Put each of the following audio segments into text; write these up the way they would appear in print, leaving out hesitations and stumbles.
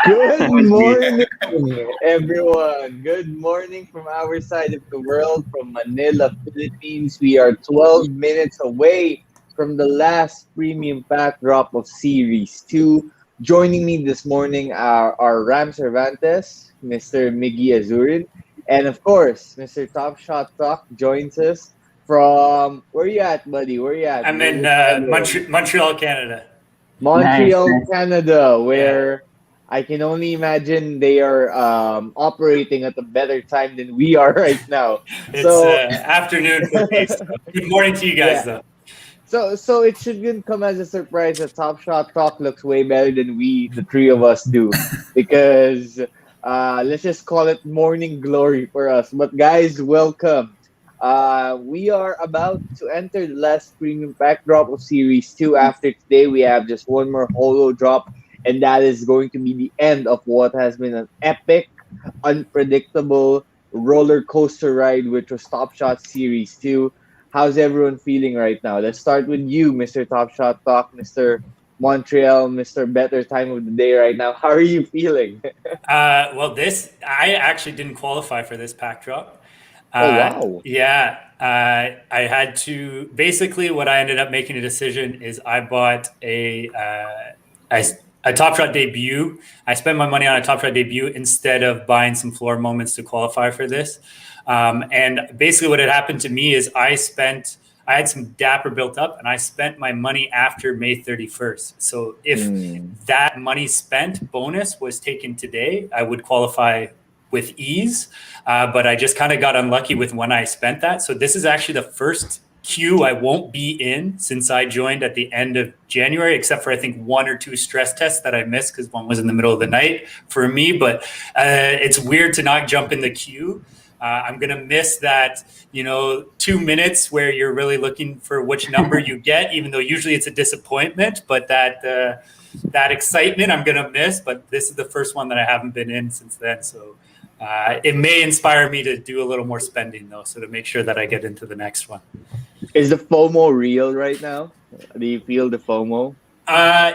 Good Mostly. morning, everyone. Good morning from our side of the world, from Manila, Philippines. We are 12 minutes away from the last premium pack drop of Series 2. Joining me this morning are Ram Cervantes, Mr. Miggy Azurin, and of course, Mr. Top Shot Talk joins us from where you at, buddy? Where you at? I'm Where's in your schedule? Montreal, Canada. Nice, Montreal, nice. Canada, Yeah, where I can only imagine they are operating at a better time than we are right now. it's So afternoon for me. So good morning to you guys, yeah, though. so it shouldn't come as a surprise that Top Shot Talk looks way better than the three of us, do, because let's just call it morning glory for us. But guys, welcome. We are about to enter the last premium pack drop of Series 2. After today, we have just one more holo drop, and that is going to be the end of what has been an epic, unpredictable roller coaster ride, which was Top Shot Series 2. How's everyone feeling right now? Let's start with you, Mr. Top Shot Talk, Mr. Montreal, Mr. Better Time of the Day right now. How are you feeling? Well, this I actually didn't qualify for this pack drop. Oh, wow. Yeah, I had to. Basically, what I ended up making a decision is I bought a Top Shot debut. I spent my money on a Top Shot debut instead of buying some floor moments to qualify for this. And basically, what had happened to me is I had some Dapper built up, and I spent my money after May 31st. So if Hmm. that money spent bonus was taken today, I would qualify with ease. But I just kind of got unlucky with when I spent that. So this is actually the first queue I won't be in since I joined at the end of January, except for I think one or two stress tests that I missed because one was in the middle of the night for me. But it's weird to not jump in the queue. I'm going to miss that, 2 minutes where you're really looking for which number you get, even though usually it's a disappointment. But that excitement I'm going to miss. But this is the first one that I haven't been in since then. So it may inspire me to do a little more spending, though, so to make sure that I get into the next one. Is the FOMO real right now? Do you feel the FOMO? Uh,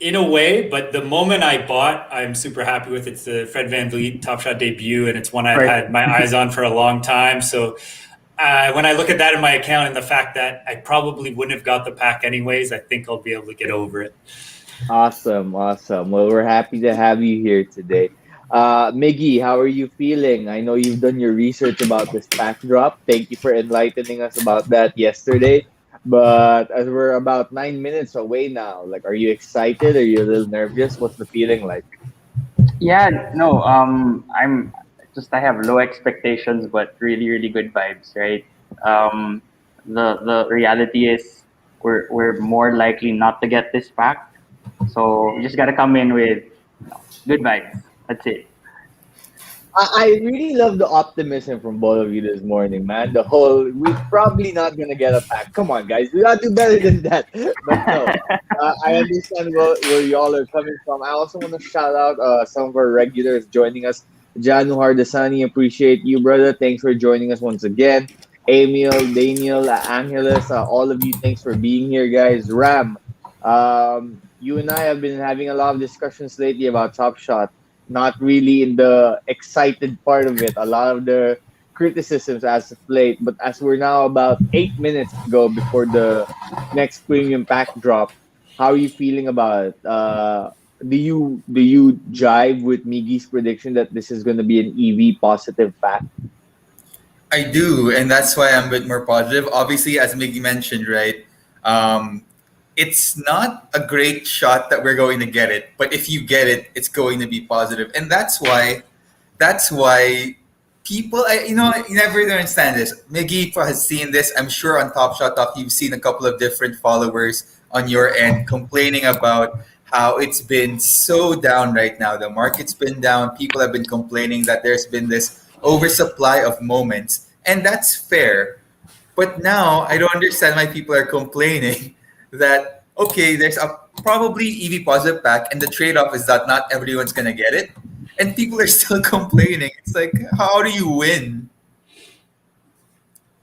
in a way, but the moment I bought, I'm super happy with. It's the Fred VanVleet Top Shot debut, and it's one I've Right. had my eyes on for a long time. So when I look at that in my account and the fact that I probably wouldn't have got the pack anyways, I think I'll be able to get over it. Awesome, awesome. Well, we're happy to have you here today. Miggy, how are you feeling? I know you've done your research about this pack drop. Thank you for enlightening us about that yesterday. But as we're about 9 minutes away now, like, are you excited? Are you a little nervous? What's the feeling like? Yeah, no, I have low expectations, but really, really good vibes, right? Um, the reality is we're more likely not to get this pack, so we just gotta come in with good vibes. That's it. I really love the optimism from both of you this morning, man. The whole, we're probably not going to get a pack. Come on, guys. We got to do better than that. But no, I understand where y'all are coming from. I also want to shout out some of our regulars joining us. Janu Hardasani, appreciate you, brother. Thanks for joining us once again. Emil, Daniel, Angeles, all of you, thanks for being here, guys. Ram, you and I have been having a lot of discussions lately about Top Shot, not really in the excited part of it. A lot of the criticisms as of late, but as we're now about 8 minutes to go before the next premium pack drop, how are you feeling about it? Do you jive with Miggy's prediction that this is going to be an EV positive pack? I do, and that's why I'm a bit more positive. Obviously, as Miggy mentioned, right, um, it's not a great shot that we're going to get it, but if you get it, it's going to be positive, and that's why people, you never understand this. Miggy has seen this. I'm sure on Top Shot Talk, you've seen a couple of different followers on your end complaining about how it's been so down right now. The market's been down. People have been complaining that there's been this oversupply of moments, and that's fair. But now I don't understand why people are complaining that okay, there's a probably EV positive pack, and the trade-off is that not everyone's gonna get it, and people are still complaining. It's like, how do you win?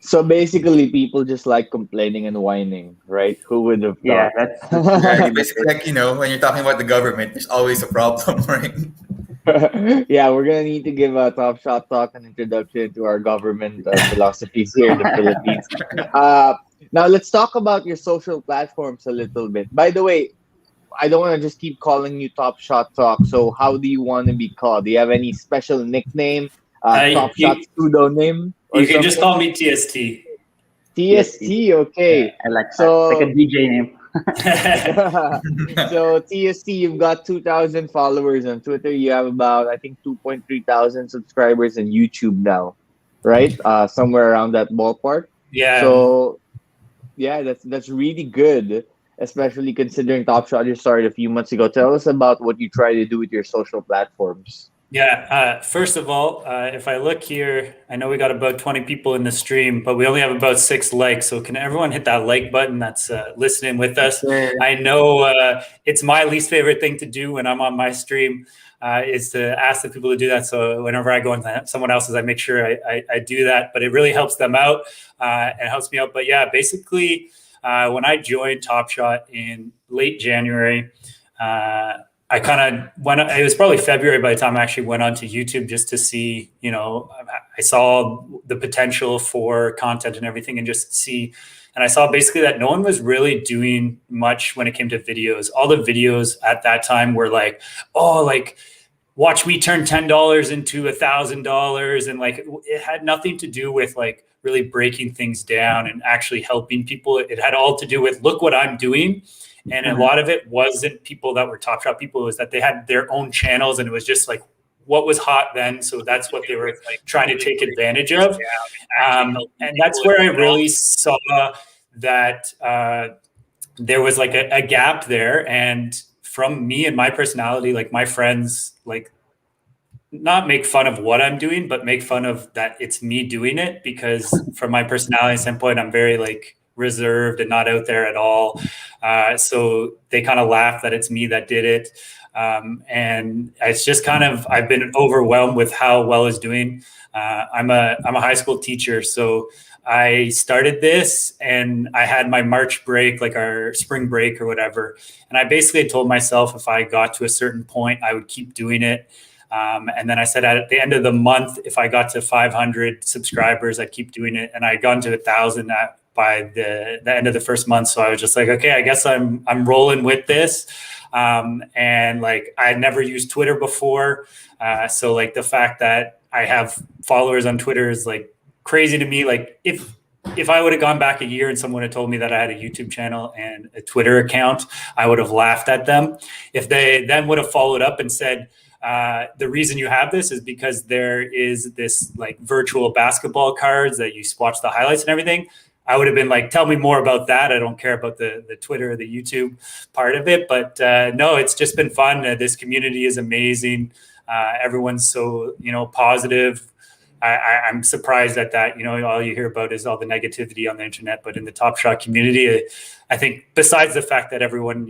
So basically, people just like complaining and whining, right? Who would have Yeah, thought? that's Right. really Basically, like, when you're talking about the government, there's always a problem, right? Yeah, we're gonna need to give a Top Shot Talk an introduction to our government philosophies here in the Philippines. Uh, Now let's talk about your social platforms a little bit. By the way, I don't want to just keep calling you Top Shot Talk. So how do you want to be called? Do you have any special nickname, Top Shot You pseudonym or you can just something? call me TST. TST. TST, Yeah, okay. I like that. It's like a So DJ name. so TST, you've got 2,000 followers on Twitter. You have about I think 2.3 thousand subscribers on YouTube now, right? Somewhere around that ballpark. Yeah. So yeah, that's really good, especially considering Top Shot just started a few months ago. Tell us about what you try to do with your social platforms. Yeah. First of all, if I look here, I know we got about 20 people in the stream, but we only have about 6 likes. So can everyone hit that like button that's listening with us? Sure. I know it's my least favorite thing to do when I'm on my stream is to ask the people to do that. So whenever I go into someone else's, I make sure I do that. But it really helps them out and helps me out. But yeah, basically, when I joined Top Shot in late January, I kind of went. It was probably February by the time I actually went onto YouTube just to see. I saw the potential for content and everything, and just see. And I saw basically that no one was really doing much when it came to videos. All the videos at that time were like, oh, like watch me turn $10 into $1,000, and like it had nothing to do with like really breaking things down and actually helping people. It had all to do with look what I'm doing. And a lot of it wasn't people that were Top Shot people, it was that they had their own channels, and it was just like what was hot then. So that's what they were trying to take advantage of. And that's where I really saw that there was like a gap there. And from me and my personality, like my friends, like not make fun of what I'm doing, but make fun of that it's me doing it, because from my personality standpoint, I'm very like reserved and not out there at all. So they kind of laugh that it's me that did it. And it's just kind of, I've been overwhelmed with how well it's doing. I'm a high school teacher, so I started this and I had my March break, like our spring break or whatever. And I basically told myself if I got to a certain point, I would keep doing it. And then I said at the end of the month, if I got to 500 subscribers, I'd keep doing it. And I'd gotten to 1,000 by the end of the first month. So I was just like, okay, I guess I'm rolling with this. And like I had never used Twitter before. So like the fact that I have followers on Twitter is like crazy to me. Like if I would have gone back a year and someone had told me that I had a YouTube channel and a Twitter account, I would have laughed at them. If they then would have followed up and said, the reason you have this is because there is this like virtual basketball cards that you watch the highlights and everything, I would have been like, tell me more about that. I don't care about the Twitter, the YouTube part of it. But no, it's just been fun. This community is amazing. Everyone's so, positive. I'm surprised at that. All you hear about is all the negativity on the internet. But in the Top Shot community, I think besides the fact that everyone,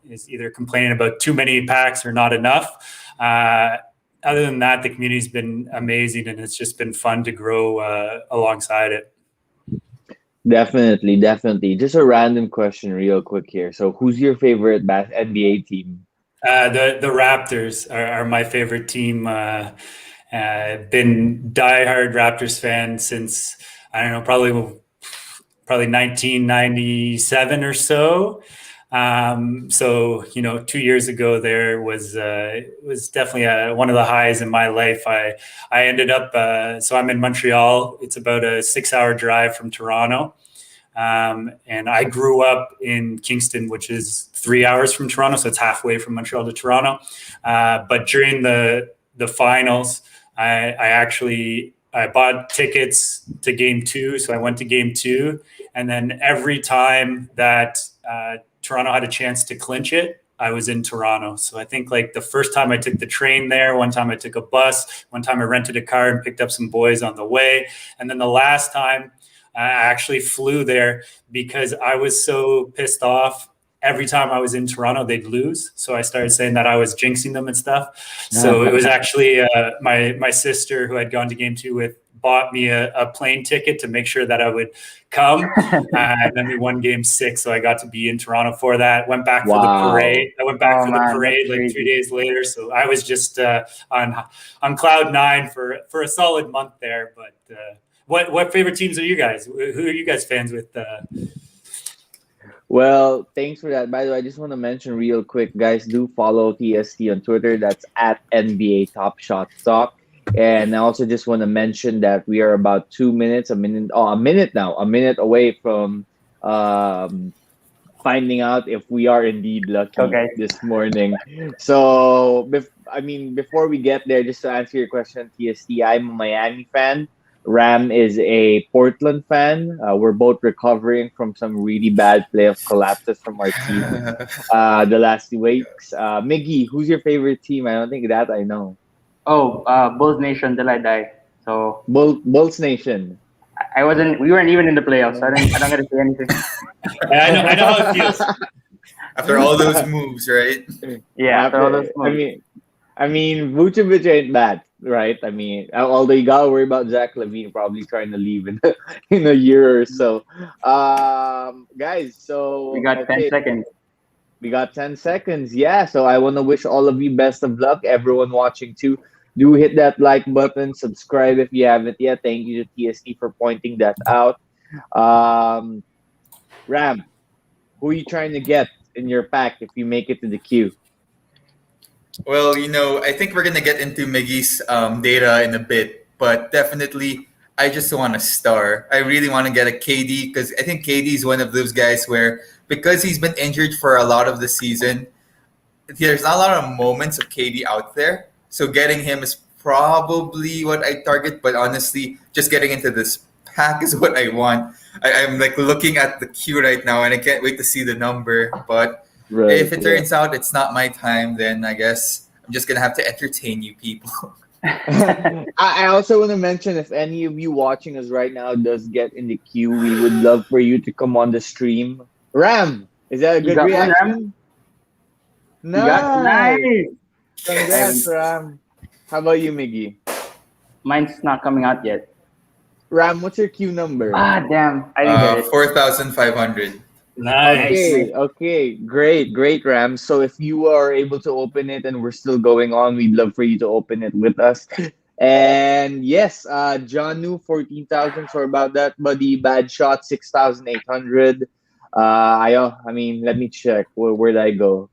is either complaining about too many packs or not enough, other than that, the community's been amazing, and it's just been fun to grow alongside it. Definitely, definitely. Just a random question, real quick here. So, who's your favorite NBA team? The Raptors are my favorite team. Been diehard Raptors fan since I don't know, probably 1997 or so. So 2 years ago there was definitely one of the highs in my life. I ended up so I'm in Montreal. It's about a 6-hour drive from Toronto. And I grew up in Kingston, which is 3 hours from Toronto, so it's halfway from Montreal to Toronto. But during the finals, I bought tickets to game 2, so I went to game 2, and then every time that Toronto had a chance to clinch it, I was in Toronto. So I think like the first time I took the train there, one time I took a bus, one time I rented a car and picked up some boys on the way, and then the last time I actually flew there because I was so pissed off. Every time I was in Toronto, they'd lose. So I started saying that I was jinxing them and stuff. So it was actually my sister who I'd gone to game 2 with bought me a plane ticket to make sure that I would come. And then we won game 6. So I got to be in Toronto for that. Went back for the Wow. parade. I went back Oh for the man, that's parade like 3 crazy. days later. So I was just on cloud nine for a solid month there. But what favorite teams are you guys? Who are you guys fans with? Well, thanks for that. By the way, I just want to mention real quick, guys, do follow TST on Twitter. That's at NBA Top Shot Talk. And I also just want to mention that we are about 2 minutes, a minute now, a minute away from um, finding out if we are indeed lucky Okay. this morning. So, before we get there, just to answer your question, TST, I'm a Miami fan. Ram is a Portland fan. We're both recovering from some really bad playoff collapses from our team the last 2 weeks. Miggy, who's your favorite team? I don't think that I know. Oh, Bulls Nation till I die. So Bulls Nation. I wasn't. We weren't even in the playoffs. So I don't get to say anything. I know how it feels. After all those moves, right? Yeah. So all those I moves. mean, Vucevic ain't bad, right? Although you gotta worry about Zach Levine probably trying to leave in in a year or so. Guys, We so got 10 okay, seconds. we got 10 seconds. Yeah, so I want to wish all of you best of luck. Everyone watching too, do hit that like button, subscribe if you haven't yet. Thank you to TST for pointing that out. Um, Ram, who are you trying to get in your pack if you make it to the queue? Well, I think we're gonna get into Miggy's data in a bit, but definitely, I just want a star. I really want to get a KD because I think KD is one of those guys where because he's been injured for a lot of the season, there's not a lot of moments of KD out there. So getting him is probably what I target. But honestly, just getting into this pack is what I want. I'm like looking at the queue right now, and I can't wait to see the number. But Right. if it Yeah. turns out it's not my time, then I guess I'm just gonna have to entertain you people. I also want to mention if any of you watching us right now does get in the queue, we would love for you to come on the stream. Ram, is that a You good got one, Ram? reaction? You got Nice. nice. I Congrats, haven't. Ram. How about you, Miggy? Mine's not coming out yet. Ram, what's your queue number? Ah, damn. I didn't get it. 4,500. Nice, Nice. nice. Okay, great, Ram. So if you are able to open it and we're still going on, we'd love for you to open it with us. And yes, Janu 14,000. Sorry about that, buddy. Bad shot 6,800. Let me check. Where'd I go?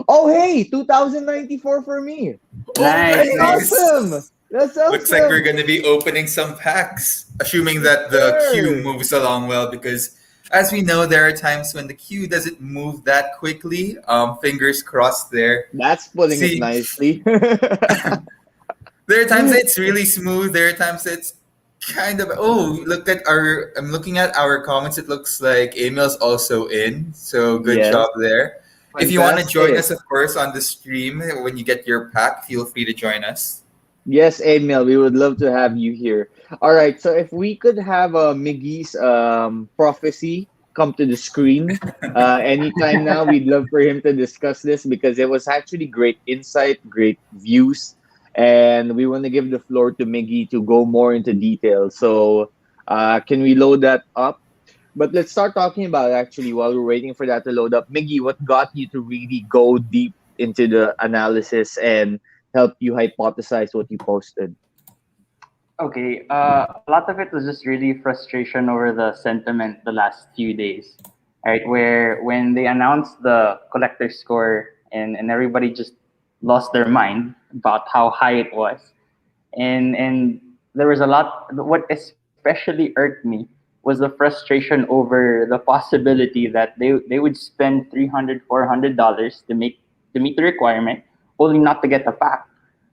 Oh, hey, 2,094 for me. Oh, Nice, That's nice. awesome. That's awesome. Looks like we're going to be opening some packs, assuming that the queue Sure. moves along well. Because, as we know, there are times when the queue doesn't move that quickly. Fingers crossed there. That's putting it See, nicely. there are times it's really smooth. There are times it's kind of. Oh, look at our. I'm looking at our comments. It looks like Emil's also in. So good Yes. job there. If you want to join Fantastic. us, of course, on the stream when you get your pack, feel free to join us. Yes, Emil, we would love to have you here. All right, so if we could have Miggy's prophecy come to the screen anytime now, we'd love for him to discuss this because it was actually great insight, great views, and we want to give the floor to Miggy to go more into detail. So, can we load that up? But let's start talking about actually while we're waiting for that to load up. Miggy, what got you to really go deep into the analysis and help you hypothesize what you posted? Okay, a lot of it was just really frustration over the sentiment the last few days, right? Where when they announced the collector score and everybody just lost their mind about how high it was, and there was a lot. What especially irked me was the frustration over the possibility that they would spend $300 $400 to meet the requirement, only not to get the pack,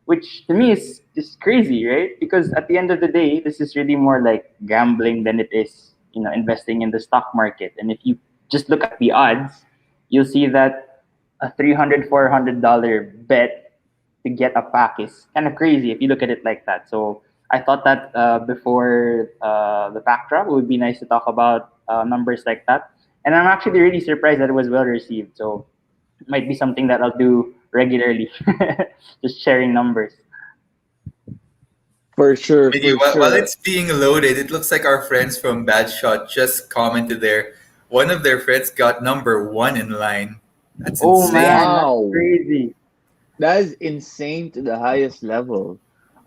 which to me is crazy, right? Because at the end of the day, this is really more like gambling than it is, investing in the stock market. And if you just look at the odds, you'll see that a $300 $400 bet to get a pack is kind of crazy if you look at it like that. So I thought that before the pack drop, it would be nice to talk about numbers like that. And I'm actually really surprised that it was well received. So it might be something that I'll do regularly, just sharing numbers. For sure, Miggy, for while sure. it's being loaded, it looks like our friends from Bad Shot just commented there. One of their friends got number one in line. That's Oh man, insane. that's Wow. crazy. That is insane to the highest level.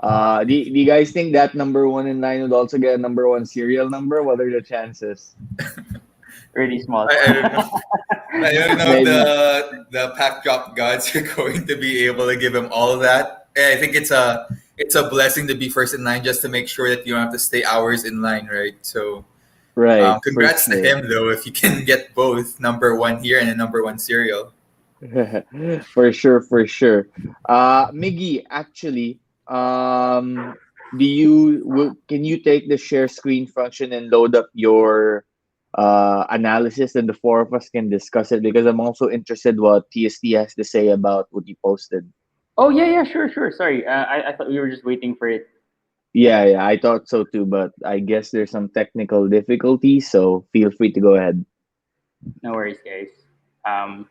Do you guys think that number one in line would also get a number one serial number? What are the chances? Really small. I don't know. I don't know if Maybe. the pack drop gods are going to be able to give him all of that. I think it's a blessing to be first in line just to make sure that you don't have to stay hours in line, right? So Right, for congrats to sure. him though if you can get both number one here and a number one serial. For sure, for sure. Miggy, actually, can you take the share screen function and load up your analysis, and the four of us can discuss it, because I'm also interested what TST has to say about what you posted. Oh yeah, yeah, sure, sure. Sorry, I thought we were just waiting for it. Yeah, yeah, I thought so too, but I guess there's some technical difficulties, so feel free to go ahead. No worries, guys. Um,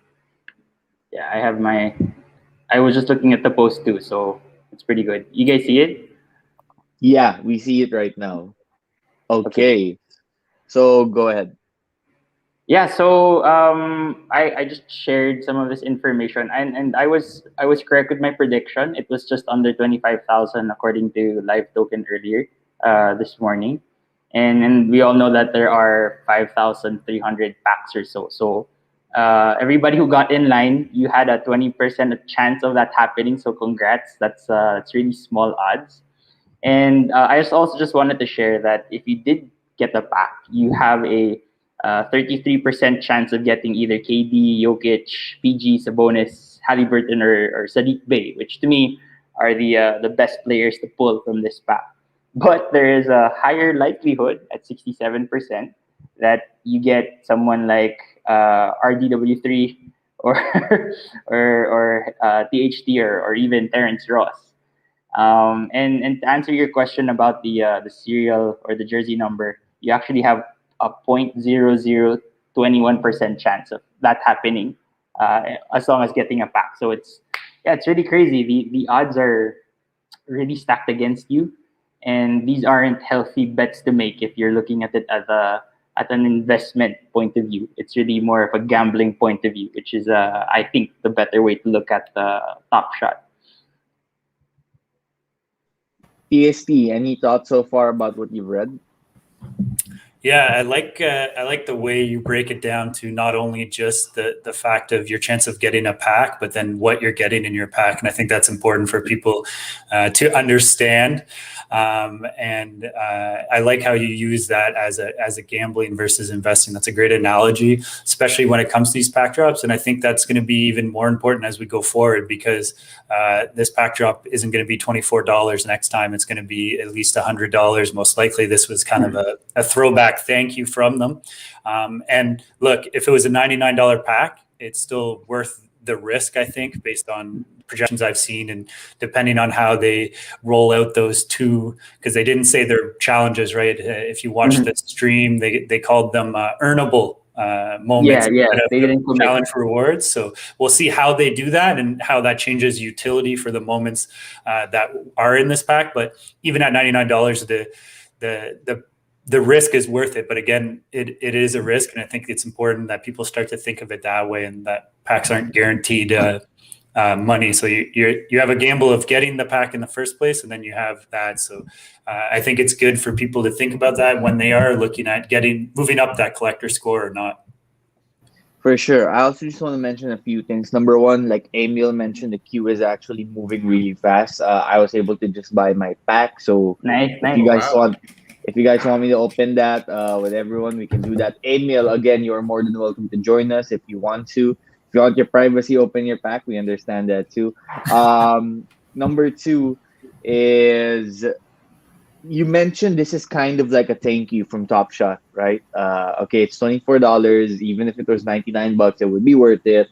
yeah, I have my. I was just looking at the post too, so it's pretty good. You guys see it? Yeah, we see it right now. Okay. Okay, so go ahead. Yeah, so I just shared some of this information, and I was correct with my prediction. It was just under 25,000 according to Live Token earlier this morning, and we all know that there are 5,300 packs or so. So everybody who got in line, you had a 20% chance of that happening. So congrats. That's really small odds. And I also just wanted to share that if you did get the pack, you have a 33% chance of getting either KD, Jokic, PG, Sabonis, Halliburton, or Sadiq Bey, which to me are the best players to pull from this pack. But there is a higher likelihood at 67% that you get someone like RDW3 or or THT or even Terrence Ross. And to answer your question about the serial or the jersey number, you actually have a 0.0021% chance of that happening, as long as getting a pack. So it's really crazy. The odds are really stacked against you, and these aren't healthy bets to make if you're looking at it as a at an investment point of view. It's really more of a gambling point of view, which is I think the better way to look at the Top Shot. TST, any thoughts so far about what you've read? Yeah, I like the way you break it down to not only just the fact of your chance of getting a pack, but then what you're getting in your pack, and I think that's important for people to understand. And I like how you use that as a gambling versus investing. That's a great analogy, especially when it comes to these pack drops. And I think that's going to be even more important as we go forward, because this pack drop isn't going to be $24 next time. It's going to be at least $100 most likely. This was kind of a throwback thank you from them. And look, if it was a $99 pack, it's still worth the risk, I think, based on projections I've seen, and depending on how they roll out those two, because they didn't say they're challenges, right? If you watch Mhm. the stream, they called them earnable moments Yeah, yeah, instead they of didn't commit. challenge rewards. So we'll see how they do that and how that changes utility for the moments that are in this pack. But even at $99, the risk is worth it. But again, it is a risk, and I think it's important that people start to think of it that way, and that packs aren't guaranteed money. So you have a gamble of getting the pack in the first place, and then you have that. So I think it's good for people to think about that when they are looking at moving up that collector score or not. For sure. I also just want to mention a few things. Number one, like Emil mentioned, the queue is actually moving really fast. I was able to just buy my pack, so Nice, if you nice. Oh guys wow. want, if you guys want me to open that with everyone, we can do that. Emil, again, you are more than welcome to join us if you want to. If you want your privacy, open your pack. We understand that too. Number two is, you mentioned this is kind of like a thank you from Top Shot, right? Okay, it's $24. Even if it was $99, it would be worth it.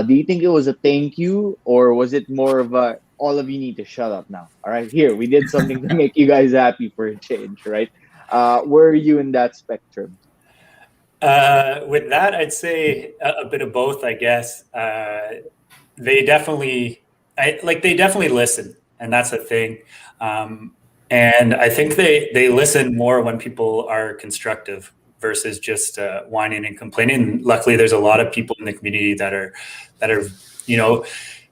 Do you think it was a thank you, or was it more of a all of you need to shut up now? All right, here we did something to make you guys happy for a change, right? Where are you in that spectrum? With that, I'd say a bit of both, I guess. They definitely, they definitely listen, and that's a thing. And I think they listen more when people are constructive versus just whining and complaining. Luckily, there's a lot of people in the community that are you know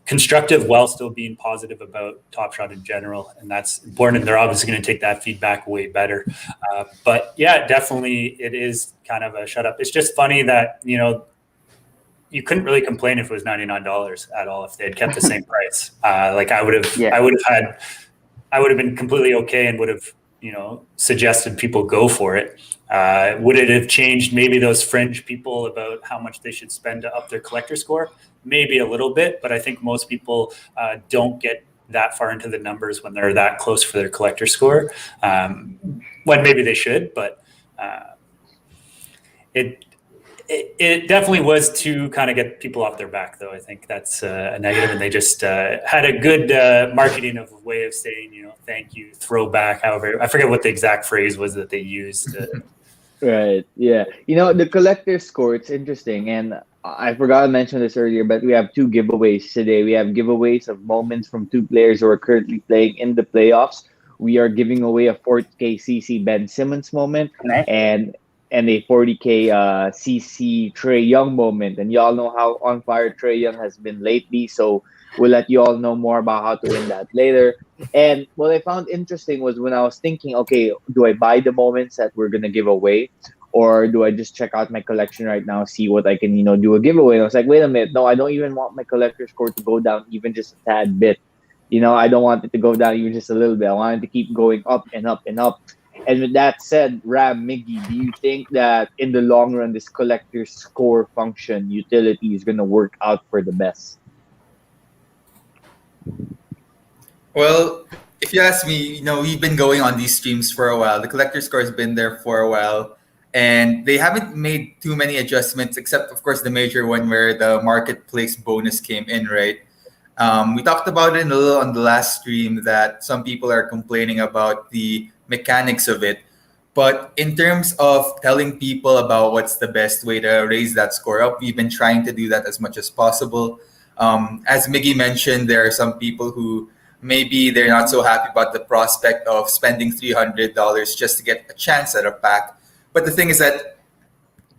constructive while still being positive about Top Shot in general, and that's important. And they're obviously going to take that feedback way better. But yeah, definitely, it is kind of a shut up. It's just funny that you couldn't really complain if it was $99 at all if they had kept the same price. Like I would have, Yeah. I would have been completely okay and would have, suggested people go for it. Would it have changed maybe those fringe people about how much they should spend to up their collector score? Maybe a little bit, but I think most people don't get that far into the numbers when they're that close for their collector score. When maybe they should, but it definitely was to kind of get people off their back, though. I think that's a negative, and they just had a good marketing of way of saying, thank you, throwback. However, I forget what the exact phrase was that they used. Right. Yeah. The collector score, it's interesting. And I forgot to mention this earlier, but we have two giveaways today. We have giveaways of moments from two players who are currently playing in the playoffs. We are giving away a 40K CC Ben Simmons moment Nice. and a 40K CC Trey Young moment. And y'all know how on fire Trey Young has been lately. So we'll let you all know more about how to win that later. And what I found interesting was when I was thinking, okay, do I buy the moments that we're going to give away? Or do I just check out my collection right now, see what I can, do a giveaway? And I was like, wait a minute. No, I don't even want my collector score to go down even just a tad bit. I don't want it to go down even just a little bit. I want it to keep going up and up and up. And with that said, Ram, Miggy, do you think that in the long run, this collector score function utility is going to work out for the best? Well, if you ask me, we've been going on these streams for a while. The collector score has been there for a while, and they haven't made too many adjustments, except, of course, the major one where the marketplace bonus came in, right? We talked about it a little on the last stream that some people are complaining about the mechanics of it. But in terms of telling people about what's the best way to raise that score up, we've been trying to do that as much as possible. As Miggy mentioned, there are some people who maybe they're not so happy about the prospect of spending $300 just to get a chance at a pack. But the thing is that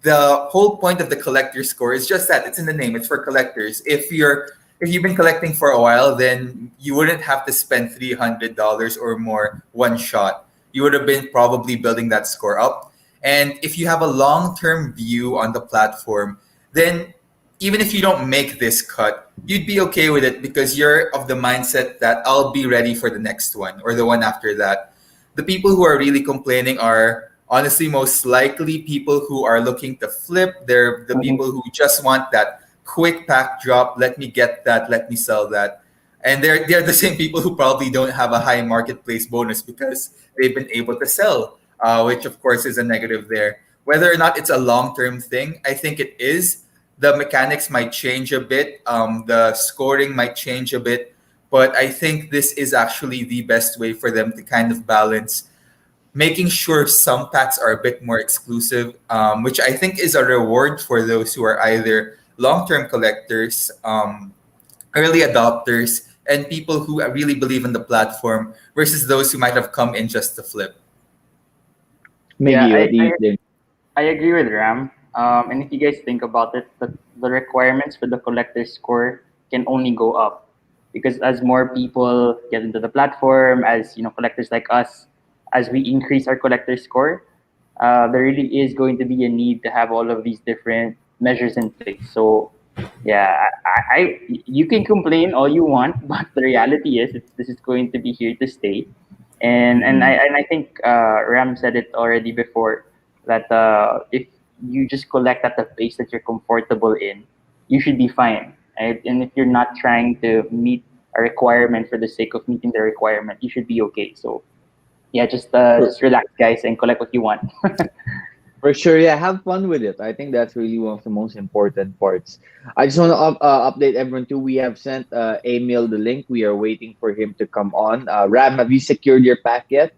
the whole point of the collector score is just that it's in the name. It's for collectors. If you've been collecting for a while, then you wouldn't have to spend $300 or more one shot. You would have been probably building that score up. And if you have a long-term view on the platform, then even if you don't make this cut, you'd be okay with it because you're of the mindset that I'll be ready for the next one or the one after that. The people who are really complaining are honestly most likely people who are looking to flip. They're the people who just want that quick pack drop. Let me get that. Let me sell that. And they're the same people who probably don't have a high marketplace bonus because they've been able to sell, which of course is a negative there. Whether or not it's a long-term thing, I think it is. The mechanics might change a bit. The scoring might change a bit. But I think this is actually the best way for them to kind of balance making sure some packs are a bit more exclusive, which I think is a reward for those who are either long-term collectors, early adopters, and people who really believe in the platform versus those who might have come in just to flip. Miggy, what do you think? I agree with Ram. And if you guys think about it, the requirements for the collector score can only go up because as more people get into the platform, as collectors like us, as we increase our collector score, there really is going to be a need to have all of these different measures in place. So, yeah, you can complain all you want, but the reality is this is going to be here to stay. And I think Ram said it already before that if you just collect at the pace that you're comfortable in, you should be fine. Right? And if you're not trying to meet a requirement for the sake of meeting the requirement, you should be okay. So yeah, just relax, guys, and collect what you want. For sure, yeah, have fun with it. I think that's really one of the most important parts. I just want to update everyone too. We have sent Emil the link. We are waiting for him to come on. Ram, have you secured your pack yet?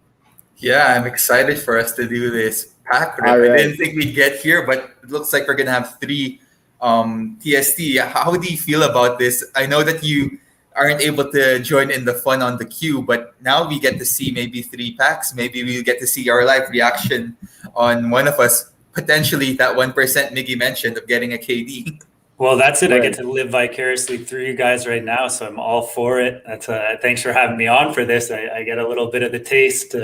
Yeah, I'm excited for us to do this pack rip. All right. I didn't think we'd get here, but it looks like we're gonna have three TST. How do you feel about this? I know that aren't able to join in the fun on the queue, but now we get to see maybe 3 packs. Maybe we'll get to see our live reaction on one of us, potentially that 1% Miggy mentioned of getting a KD. Well, that's it. I Right. get to live vicariously through you guys right now, so I'm all for it. That's thanks for having me on for this. I get a little bit of the taste,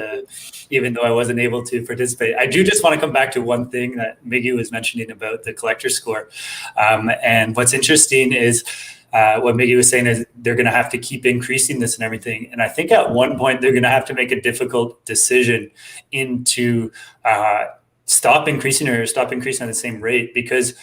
even though I wasn't able to participate. I do just want to come back to one thing that Miggy was mentioning about the collector score, and what's interesting is what Miggy was saying is they're going to have to keep increasing this and everything. And I think at one point they're going to have to make a difficult decision into stop increasing or stop increasing at the same rate because.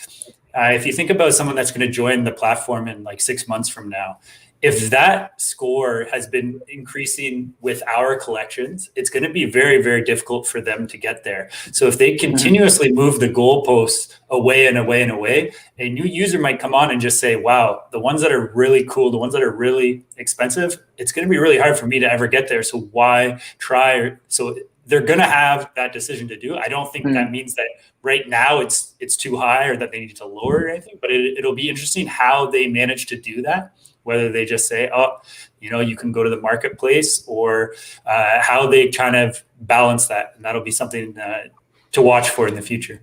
If you think about someone that's going to join the platform in like 6 months from now, if that score has been increasing with our collections, it's going to be very, very difficult for them to get there. So if they continuously move the goalposts away and away and away, a new user might come on and just say, wow, the ones that are really cool, the ones that are really expensive, it's going to be really hard for me to ever get there. So why try? So they're going to have that decision to do. I don't think that means that right now it's too high or that they need to lower or anything, but it'll be interesting how they manage to do that, whether they just say, oh, you can go to the marketplace or how they kind of balance that. And that'll be something to watch for in the future.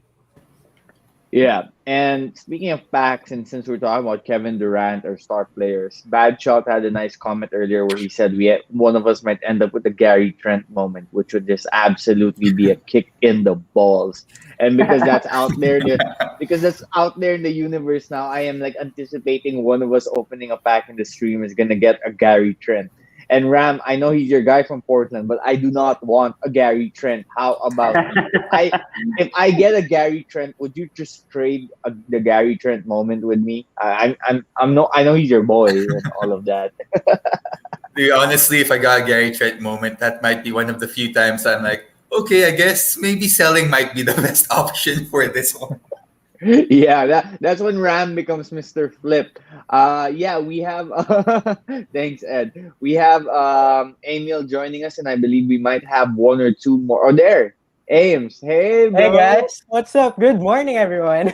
Yeah, and speaking of packs, and since we're talking about Kevin Durant or star players, Bad Shot had a nice comment earlier where he said one of us might end up with a Gary Trent moment, which would just absolutely be a kick in the balls. And because that's out there, in the universe now, I am like anticipating one of us opening a pack in the stream is gonna get a Gary Trent. And Ram, I know he's your guy from Portland, but I do not want a Gary Trent. How about you? If I get a Gary Trent, would you just trade the Gary Trent moment with me? I know he's your boy and all of that. Dude, honestly, if I got a Gary Trent moment, that might be one of the few times I'm like, okay, I guess maybe selling might be the best option for this one. Yeah, that's when Ram becomes Mr. Flip. Yeah, we have thanks, Ed. We have Emil joining us, and I believe we might have one or two more. Oh, there, Ames. Hey, bro. Hey guys, what's up? Good morning, everyone.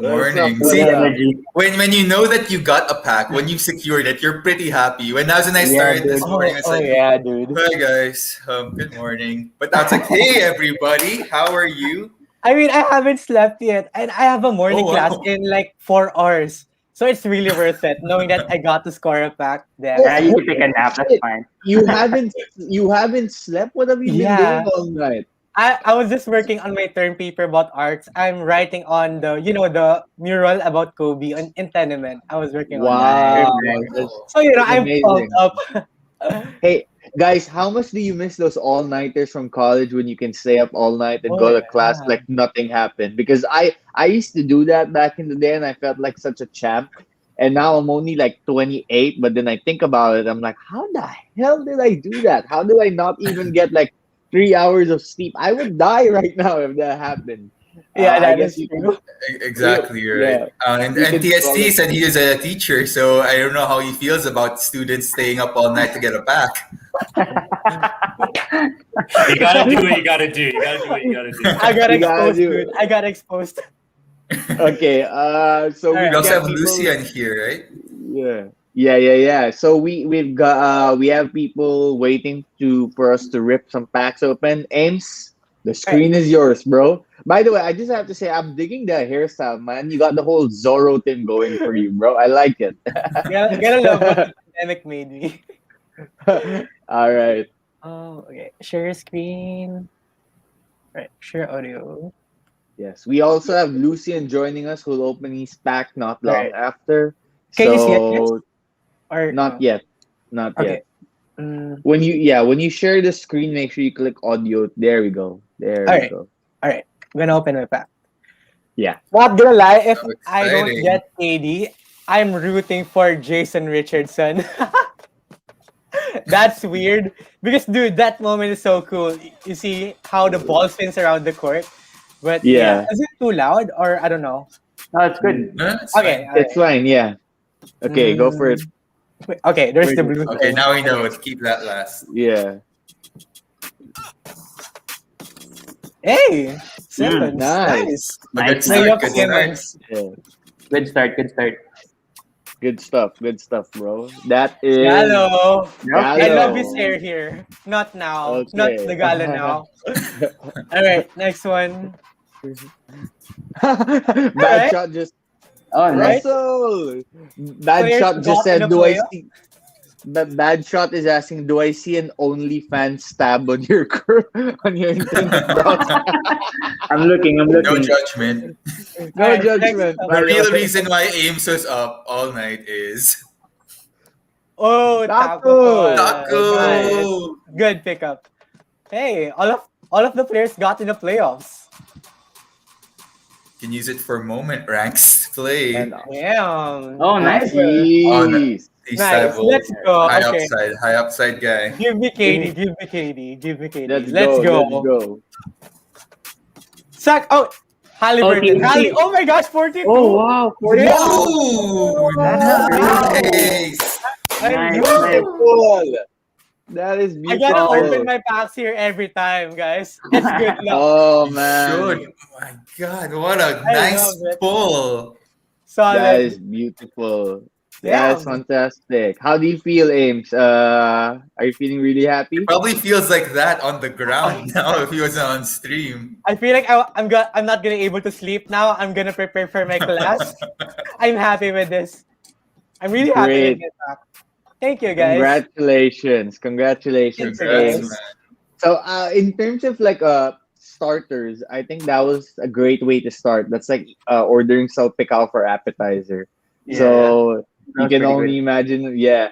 Morning. What's See, up? when you know that you got a pack, when you secured it, you're pretty happy. When I started this morning, it's like, yeah, dude. hi guys, good morning. But now it's like, hey everybody, how are you? I mean, I haven't slept yet, and I have a morning Oh, class wow. in like 4 hours. So it's really worth it, knowing that I got to score a pack. Then, You can take a nap. That's fine. You haven't slept? What have you been Yeah. doing all night? I was just working on my term paper about arts. I'm writing on the mural about Kobe in Tenement. I was working on that. Wow, Very that's So I'm pumped amazing. up. Hey, guys, how much do you miss those all-nighters from college when you can stay up all night and Oh go to class yeah. like nothing happened? Because I used to do that back in the day and I felt like such a champ. And now I'm only like 28, but then I think about it, I'm like, how the hell did I do that? How did I not even get like 3 hours of sleep? I would die right now if that happened. Yeah, I that guess is you can, true. Exactly right. yeah, And you can TST call said he is a teacher, so I don't know how he feels about students staying up all night to get a pack. You got to do what you got to do. You got to do what you got to do. I got You gotta exposed, do dude. it. I got exposed. Okay, so All we've We right. also got have people. Lucian here, right? Yeah. So we've got we have people waiting for us to rip some packs open. Ames, the All right. screen is yours, bro. By the way, I just have to say I'm digging the hairstyle, man. You got the whole Zorro thing going for you, bro. I like it. Gotta love what the pandemic made me. All right. Oh, okay. Share screen. Right. Share audio. Yes. We also have Lucian joining us who'll open his pack not All long right. after. Can you see it, guys? So Or not no? yet. Not Okay. yet. When you share the screen, make sure you click audio. There we go. There All we right. go. All right. I'm gonna open my pack. Yeah. Not gonna lie, if So I don't exciting. get KD, I'm rooting for Jason Richardson. That's weird because, dude, that moment is so cool. You see how the ball spins around the court, but yeah, Yeah. is it too loud or I don't know? No, it's good. No, it's Okay, fine. It's fine, yeah. Okay, go for it. Wait, okay, there's Wait, the blue. Okay, thing. now we know. Let's keep that last. Yeah. Hey, Simmons, Nice. nice. A good Nice. Play start. up Good start. Simmons. Yeah. Good start. Good start. Good stuff. Good stuff, bro. That is Gallo. I Okay. love his Gallo. hair here. Not now. Not Okay. the Gallo now. All right, next one. All Bad right, shot just Oh, all right. nice. Russell. Bad Players shot just got in said, the "Do I playoff. see?" Bad shot is asking, "Do I see an OnlyFans tab on your on your internet browser?" I'm looking. I'm No looking. judgment. All No right, next. judgment, The by the real way. reason why Ames was up all night is Oh, Taco Taco. Fall. Nice. Taco. Good pickup. Hey, all of the players got in the playoffs. Can use it for moment ranks And play. Damn. Oh, Nice. nice. On jeez. east Nice. side Let's go. Okay. high upside guy. Give me KD. Give me KD. Give me KD. Let's Let's go. Let's go. go. Sack. Oh, Oh, Halliburton. TNT. Oh my gosh, Oh, 42. wow. 42. Damn. Whoa! That's Wow. crazy. Nice. I'm Nice, good. nice. Beautiful. That is I gotta beautiful. open my packs here every time, guys. It's good luck. Oh You should. man, Oh my god, what a I nice love it. pull. that Solid. is beautiful. That is Damn. fantastic. How do you feel, Ames? Are you feeling really It happy? probably feels like that on the ground now if he was on stream. I feel like I'm not gonna able to sleep now. I'm gonna prepare for my class. I'm happy with this. I'm really happy with Great. this. Thank you, guys. Congratulations. Thank Congratulations, you, Congrats, Ames. guys. man. So, in terms of like starters, I think that was a great way to start. That's like ordering salpicao for appetizer. Yeah, So that you was can pretty only good. imagine. Yeah.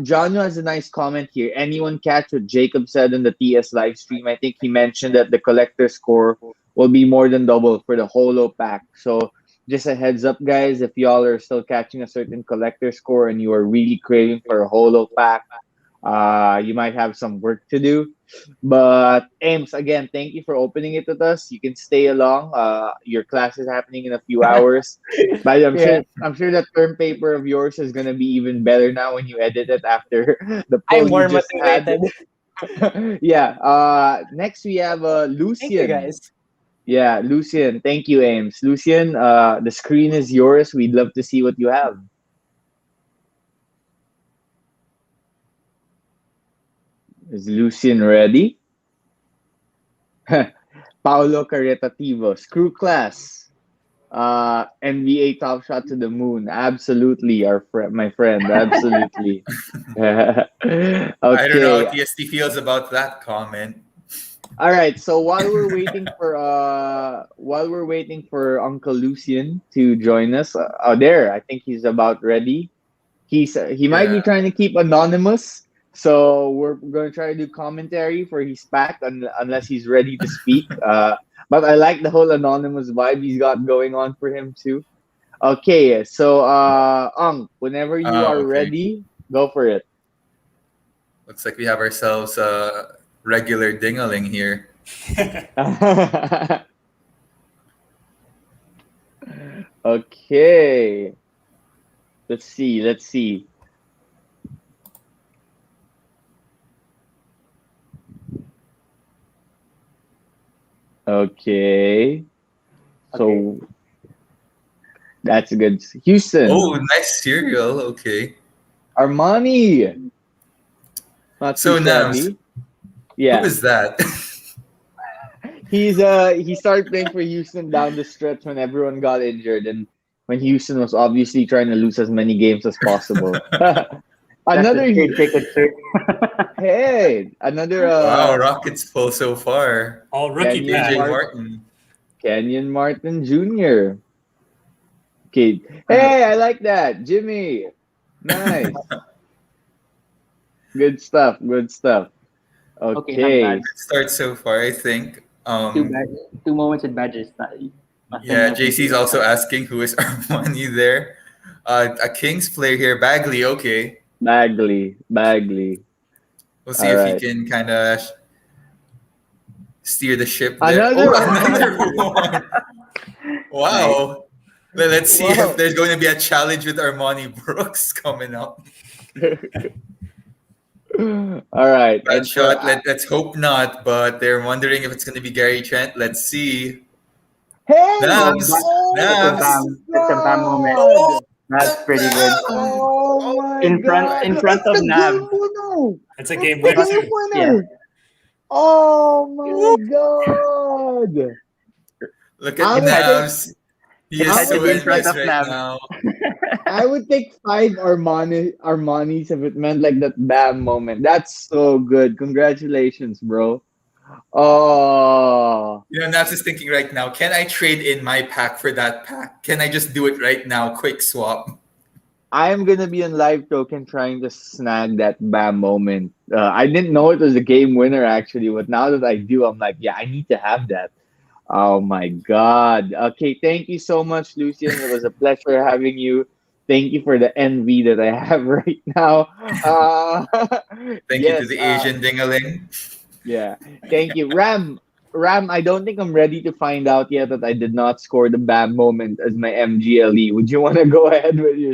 John has a nice comment here. Anyone catch what Jacob said in the TS live stream? I think he mentioned that the collector score will be more than double for the holo pack. So just a heads up, guys, if y'all are still catching a certain collector score and you are really craving for a holo pack, you might have some work to do. But Ames, again, thank you for opening it with us. You can stay along. Your class is happening in a few hours. But Yeah, I'm sure that term paper of yours is gonna be even better now when you edit it after the I'm poll you more just had. motivated. Yeah. Next we have Thank you, Lucian. guys. Yeah, Lucian. Thank you, Ames. Lucian, the screen is yours. We'd love to see what you have. Is Lucian ready? Paolo Caretativo, screw class. NBA top shot to the moon. Absolutely, my friend. Absolutely. I don't know how Okay. TST feels about that comment. All right. So while we're waiting for Uncle Lucian to join us, there. I think he's about ready. He might be Yeah. trying to keep anonymous. So we're going to try to do commentary for his pack unless he's ready to speak. But I like the whole anonymous vibe he's got going on for him too. Okay, so whenever you are Okay. ready, go for it. Looks like we have ourselves a regular dingaling here. Okay. Let's see. Let's see. Okay. So that's good. Houston, Oh, nice cereal. Okay. Armani. Not too So Nams, shabby. who Yeah. is that? He started playing for Houston down the stretch when everyone got injured and when Houston was obviously trying to lose as many games as possible. That's Another a trade ticket, sir. hey, another Wow, Rockets pull so far. All rookie Kenyon AJ pack. Martin. Kenyon Martin Jr. Okay. Hey, I like that. Jimmy. Nice. Good stuff. Good stuff. Okay, not Okay. bad. Good start so far, I think. Two moments with badges. Nothing, Yeah, nothing JC's to also asking who is our money there. A Kings player here, Bagley. Okay, Bagley. Bagley. we'll see All if he right. can kind of steer the ship there. Another Oh, one. another one! nice. Wow. Let's see if Wow. there's going to be a challenge with Armani Brooks coming up. All right. That And for shot, let's hope not, but they're wondering if it's going to be Gary Trent. Let's see. hey, Oh, Nams! that's a oh my Nams! bam. That's a bam moment. God! That's pretty good. Oh my In front god! in front That's of the Nav. game winner. It's a That's game the winner game too. winner. Oh my god! Look I at would take Navs. He It is I had to would so be in take front like envious of right Nav. now. I would take 5 Armanis if it meant like that bam moment. That's so good. Congratulations, bro. Oh, Navs is thinking right now, can I trade in my pack for that pack? Can I just do it right now? Quick swap. I am gonna be on live token trying to snag that bam moment. I didn't know it was a game winner actually, but now that I do, I'm like, yeah, I need to have that. Oh my god. Okay, thank you so much, Lucian. It was a pleasure having you. Thank you for the envy that I have right now. Uh, Thank you to yes, the Asian dingaling. yeah. Thank you. Ram, I don't think I'm ready to find out yet that I did not score the bam moment as my MGLE. Would you want to go ahead with your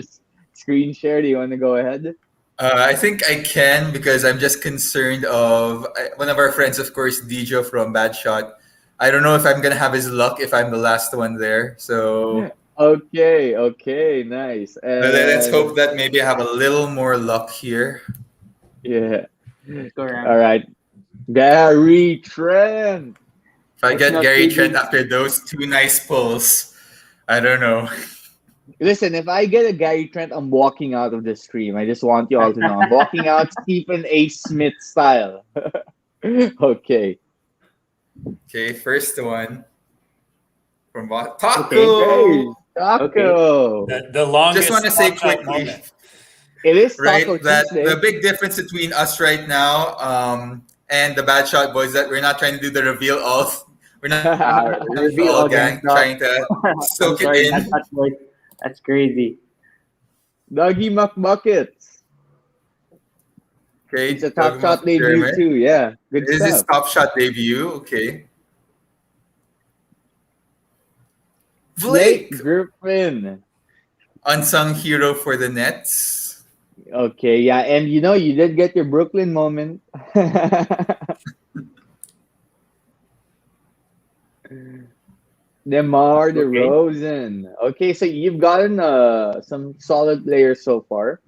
screen share? Do you want to go ahead? I think I can because I'm just concerned of one of our friends, of course, Dijo from Bad Shot. I don't know if I'm gonna have his luck if I'm the last one there. So Okay, nice. let's And hope that maybe I have a little more luck here. yeah. Let's go, Ram. All right. Gary Trent. If I It's get not Gary easy. Trent after those two nice pulls, I don't know. Listen, if I get a Gary Trent, I'm walking out of the stream. I just want you all to know. I'm walking out Stephen A. Smith style. Okay. Okay, first one from Okay. Taco. Taco. The longest Just want to say Top Shot quickly, moment. It is right, Taco that Tuesday. the big difference between us right now and the Bad Shot Boys that we're not trying to do the reveal all. We're not Reveal all all gang gang stuff. trying to I'm soak it sorry, in. that's crazy. Dougie McBuckets. Okay, It's a Doug Top Shot debut McDermott. too. Yeah, good This is his stuff. Top Shot debut. Okay. Blake Blake, Griffin. unsung hero for the Nets. Okay, yeah, and you did get your Brooklyn moment. DeMar Okay. DeRozan. Okay, so you've gotten some solid players so far.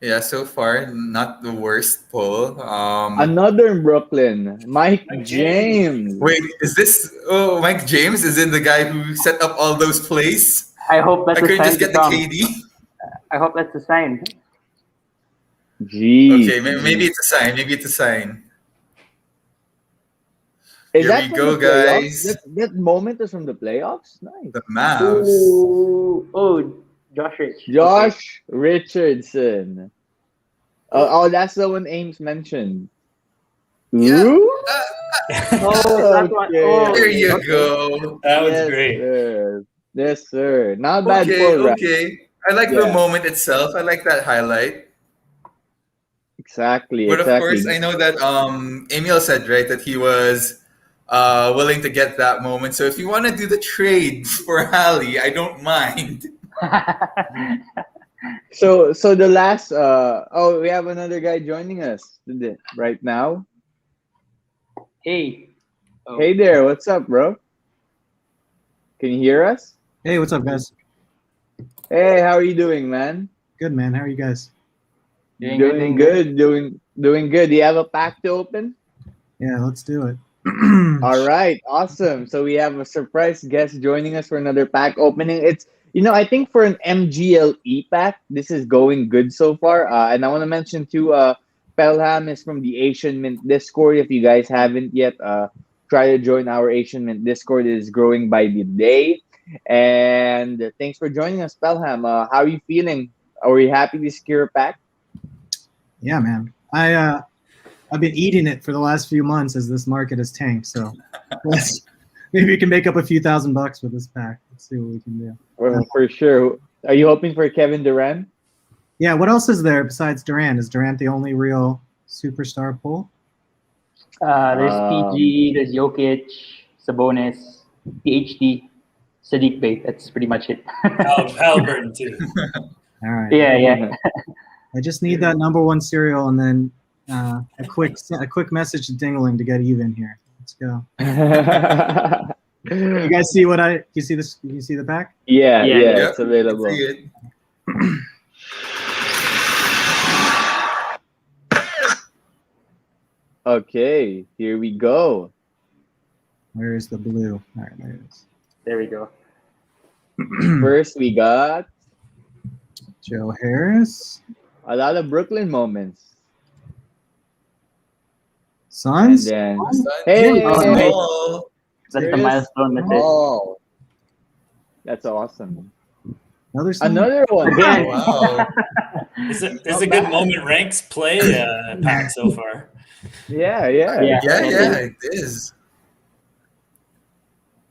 Yeah, so far not the worst pull. Another in Brooklyn, Mike Mike James. James. Wait, is this? Oh, Mike James is in the guy who set up all those plays. I hope I that's a couldn't sign just to get the come. KD. I hope that's a sign. Jeez. Okay, maybe it's a sign. Maybe it's a sign. Is Here that we from go, the playoffs? guys. That moment is from the playoffs? Nice. The Mavs. Oh, Josh Rich. Josh Richardson. That's the one Ames mentioned. Yeah. Ooh? Oh, that one. Oh, There you okay. go. That was Yes, great. sir. Yes, sir. Not bad Okay, pull, right? okay. I like the Yeah. moment itself. I like that highlight. Exactly. But of course, I know that Emil said right that he was willing to get that moment. So if you want to do the trade for Hallie, I don't mind. So the last we have another guy joining us right now. Hey. Oh. Hey there, what's up, bro? Can you hear us? Hey, what's up, guys? Hey, how are you doing, man? Good, man. How are you guys? Doing good. Doing good. Do you have a pack to open? Yeah, let's do it. All right, awesome. So we have a surprise guest joining us for another pack opening. It's I think for an MGLE pack, this is going good so far. And I want to mention too, Pelham is from the Asian Mint Discord. If you guys haven't yet, try to join our Asian Mint Discord. It is growing by the day. And thanks for joining us, Pelham. How are you feeling? Are you happy to secure a pack? Yeah, man. I've been eating it for the last few months as this market has tanked. So maybe we can make up a few $1,000 with this pack. Let's see what we can do. Well, for sure. Are you hoping for Kevin Durant? Yeah. What else is there besides Durant? Is Durant the only real superstar pull? There's PG, there's Jokic, Sabonis, PhD, Sadiq Bey. That's pretty much it. Halliburton too. All right. Yeah. I just need that number one cereal and then a quick message to Dingling to get even here. Let's go. You guys see you see this? You see the pack? Yeah, Yeah. it's available. See it. Okay, here we go. Where's the blue? All right, there it is. There we go. First, we got Joe Harris. a lot of Brooklyn moments. And Suns. then, Suns. hey! Oh, nice. Oh, That's the Serious? milestone message. Oh, that's awesome. Another Suns. Another one. Again. wow. Is it Not a good bad. moment ranks play pack so far? Yeah. Yeah. Yeah, it is.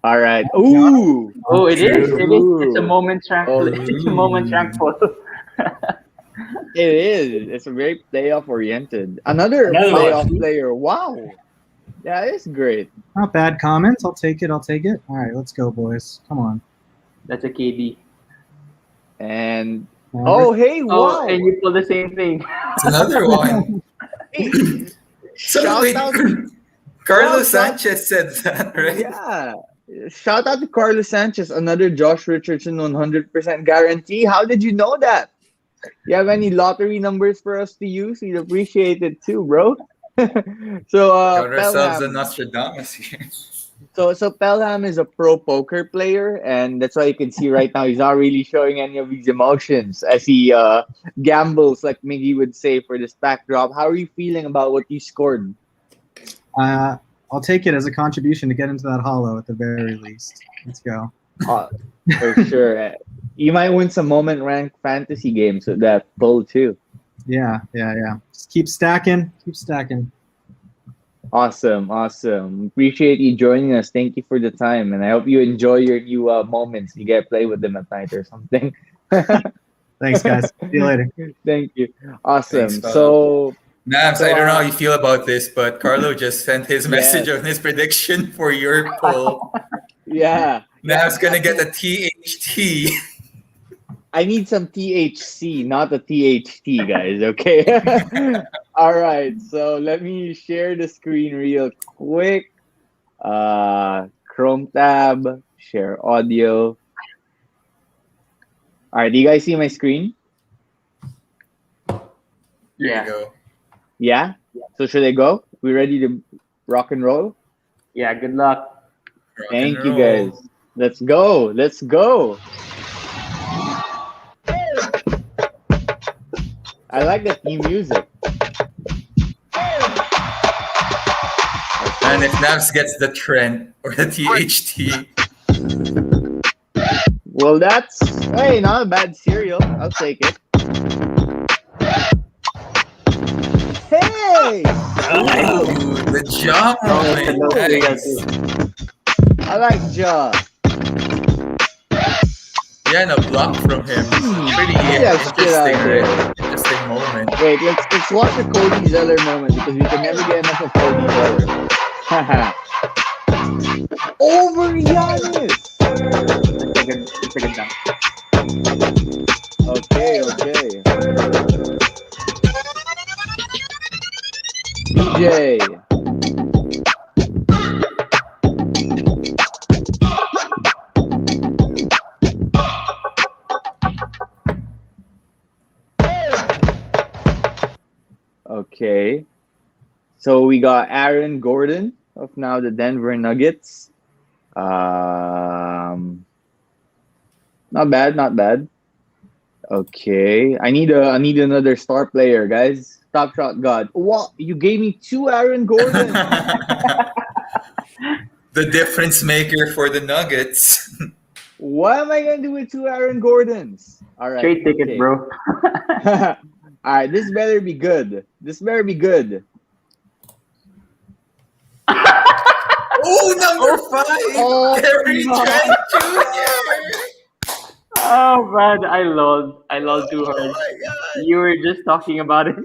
All right. Ooh. Oh, it is. It is. It's a Ooh. moment's rank. Oh. It's a moment's rank photo. It is. It's very playoff oriented. Another Another playoff one. player. Wow. Yeah, it's great. Not bad comments. I'll take it. All right, let's go, boys. Come on. That's a KD. And Remember? hey, wow. Oh, and you pull the same thing. It's another one. Hey, So shout wait, out. Carlos Wow, Sanchez said that, right? Yeah. Shout out to Carlos Sanchez, another Josh Richardson 100% guarantee. How did you know that? You have any lottery numbers for us to use? We'd appreciate it too, bro. So Got ourselves a Pelham. Nostradamus here. So Pelham is a pro poker player, and that's why you can see right now he's not really showing any of his emotions as he gambles, like Miggy would say, for this pack drop. How are you feeling about what you scored? I'll take it as a contribution to get into that hollow at the very least. Let's go. For sure. You might win some moment rank fantasy games with that pull too. Yeah. Just keep stacking. Awesome. Appreciate you joining us. Thank you for the time, and I hope you enjoy your new moments. You get to play with them at night or something. Thanks, guys. See you later. Thank you. Awesome. Thanks, Bob. So Nams, So, I don't know how you feel about this, but Carlo just sent his message on his prediction for your poll. yeah, Nams gonna get a THT. I need some THC, not a THT, guys. Okay. All right. So let me share the screen real quick. Chrome tab, share audio. All right. Do you guys see my screen? There Yeah. you go. Yeah. So should I go? We ready to rock and roll? Yeah. Good luck. Rock Thank and you, roll. guys. Let's go. Let's go. I like the theme music. And if Nams gets the trend or the THT, Well, that's hey, not a bad cereal. I'll take it. Hey, ooh, the jaw moment. Nice. I like Ja. Yeah, and a block from him. Pretty Yeah, shit out interesting, there. right? Interesting moment. Wait, let's watch the Cody Zeller moment because we can never get enough of Cody Zeller. Haha. Over Giannis. It's a good dunk. Okay. DJ. Okay. So we got Aaron Gordon of now the Denver Nuggets. Not bad. Okay. I need another star player, guys. Top shot god. What? You gave me 2 Aaron Gordon. The difference maker for the Nuggets. What am I gonna do with 2 Aaron Gordons? All right. Straight ticket, okay. bro. All right, this better be good. Oh, number 5! Oh, Gary no. Trent Jr. Oh man, I lolled too Oh hard. my god. You were just talking about it.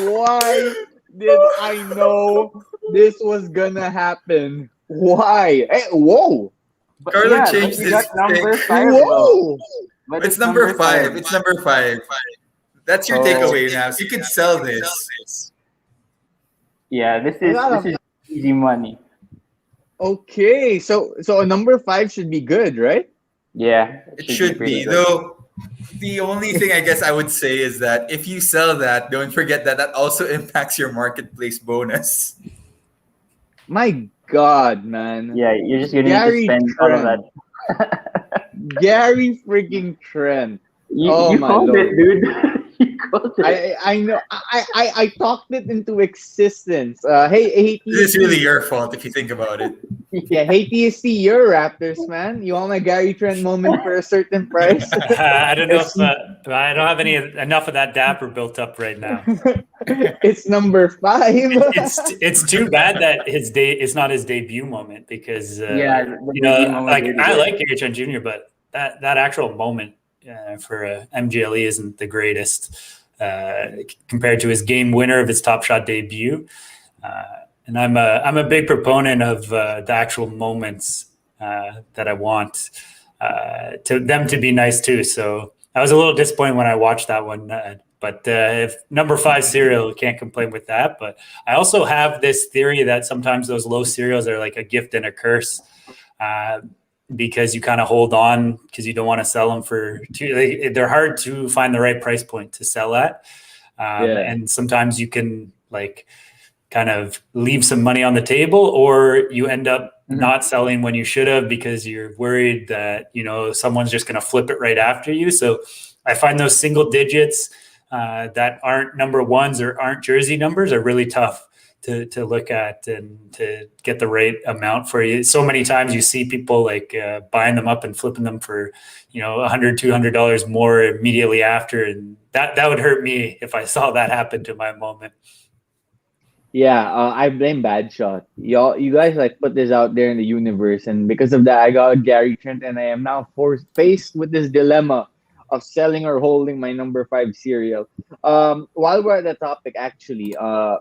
Why did I know this was gonna happen? Why? Hey, whoa! But Carlo yeah, changed but you his got number pick. 5 though. Whoa! But It's number 5. It's number 5. That's your Oh. takeaway, Nams. You can sell this. Yeah, this is easy money. Okay, so a number 5 should be good, right? Yeah, It it should be should pretty be. good. Though the only thing I guess I would say is that if you sell that, don't forget that that also impacts your marketplace bonus. My God, man. Yeah, you're just gonna need to Gary spend all of that. Trent. Gary freaking Trent. Oh You my called it, lord. dude. You called it. I know I talked it into existence. Hey This is really TSC. your fault if you think about it. Yeah, hey TSC, you're Raptors fan. You want my Gary Trent moment for a certain price? I don't know if it's I don't have any enough of that dapper built up right now. it's number 5. It's too bad that it's not his debut moment because Yeah, the debut moment like really I good. like Gary Trent Jr., but that actual moment for MGLE isn't the greatest compared to his game winner of his Top Shot debut. And I'm a big proponent of the actual moments that I want to them to be nice too. So I was a little disappointed when I watched that one. But if number 5 cereal, can't complain with that. But I also have this theory that sometimes those low cereals are like a gift and a curse. Because you kind of hold on because you don't want to sell them for too. They're hard to find the right price point to sell at, and sometimes you can like kind of leave some money on the table, or you end up not selling when you should have because you're worried that someone's just going to flip it right after you. So I find those single digits that aren't number ones or aren't jersey numbers are really tough to look at and to get the right amount for you. So many times you see people like buying them up and flipping them for, $100, $200 more immediately after. And that would hurt me if I saw that happen to my moment. Yeah, I blame Bad Shot. You guys like put this out there in the universe, and because of that, I got Gary Trent, and I am now faced with this dilemma of selling or holding my number 5 cereal. While we're at the topic, actually,